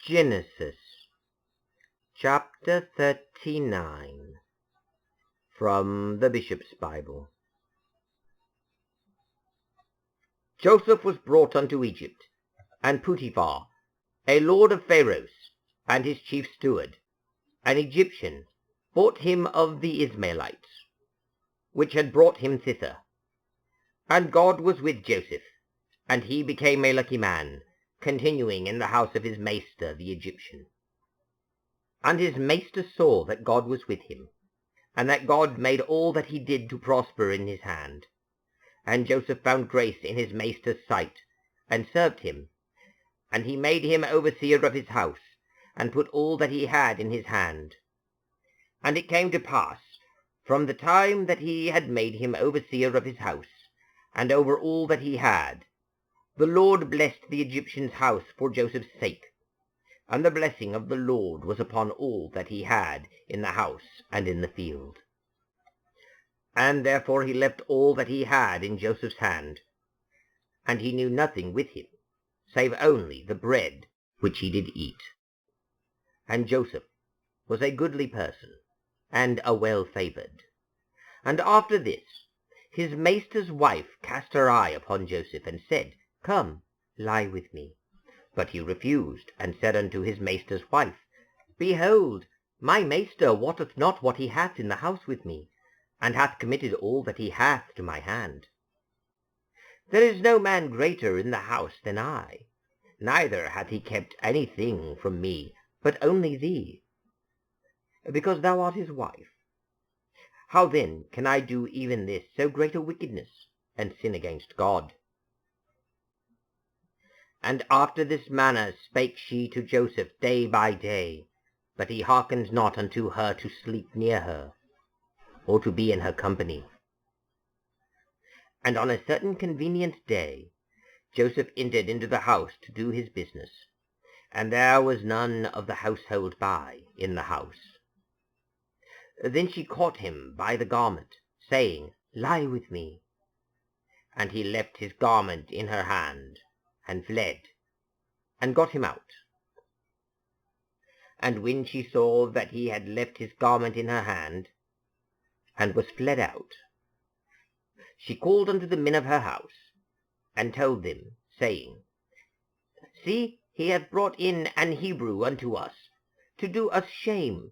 Genesis chapter 39 from the Bishop's Bible. Joseph was brought unto Egypt, and Putiphar, a lord of Pharaos, and his chief steward, an Egyptian, bought him of the Ismaelites, which had brought him thither. And God was with Joseph, and he became a lucky man, continuing in the house of his maister the Egyptian. And his maister saw that God was with him, and that God made all that he did to prosper in his hand. And Joseph found grace in his maister's sight, and served him. And he made him overseer of his house, and put all that he had in his hand. And it came to pass, from the time that he had made him overseer of his house, and over all that he had, the Lord blessed the Egyptian's house for Joseph's sake, and the blessing of the Lord was upon all that he had in the house and in the field. And therefore he left all that he had in Joseph's hand, and he knew nothing with him, save only the bread which he did eat. And Joseph was a goodly person, and a well-favoured. And after this, his maister's wife cast her eye upon Joseph, and said, Come, lie with me. But he refused, and said unto his maister's wife, Behold, my maister wotteth not what he hath in the house with me, and hath committed all that he hath to my hand. There is no man greater in the house than I, neither hath he kept anything from me, but only thee, because thou art his wife. How then can I do even this so great a wickedness, and sin against God? And after this manner spake she to Joseph day by day, but he hearkened not unto her to sleep near her, or to be in her company. And on a certain convenient day Joseph entered into the house to do his business, and there was none of the household by in the house. Then she caught him by the garment, saying, Lie with me. And he left his garment in her hand, and fled, and got him out. And when she saw that he had left his garment in her hand, and was fled out, she called unto the men of her house, and told them, saying, See, he hath brought in an Hebrew unto us, to do us shame,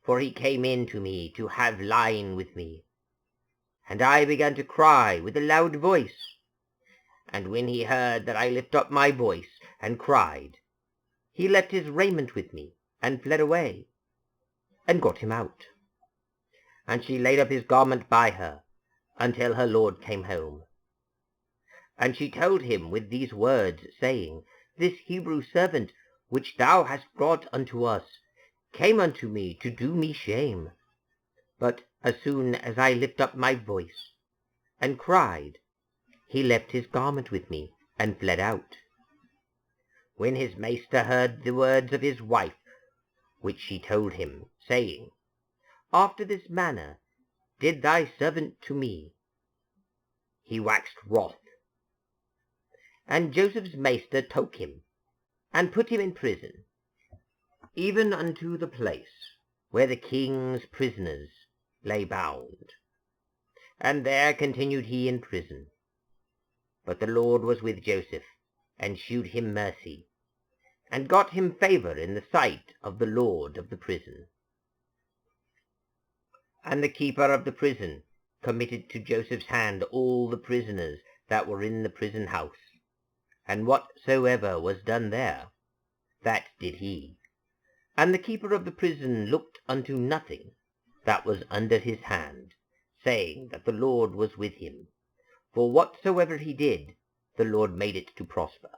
for he came in to me to have lain with me. And I began to cry with a loud voice. And when he heard that I lift up my voice and cried, he left his raiment with me, and fled away, and got him out. And she laid up his garment by her, until her lord came home. And she told him with these words, saying, This Hebrew servant, which thou hast brought unto us, came unto me to do me shame. But as soon as I lift up my voice, and cried, he left his garment with me, and fled out. When his master heard the words of his wife, which she told him, saying, After this manner did thy servant to me, he waxed wroth. And Joseph's master took him, and put him in prison, even unto the place where the king's prisoners lay bound. And there continued he in prison. But the Lord was with Joseph, and shewed him mercy, and got him favour in the sight of the lord of the prison. And the keeper of the prison committed to Joseph's hand all the prisoners that were in the prison house, and whatsoever was done there, that did he. And the keeper of the prison looked unto nothing that was under his hand, saying that the Lord was with him. For whatsoever he did, the Lord made it to prosper.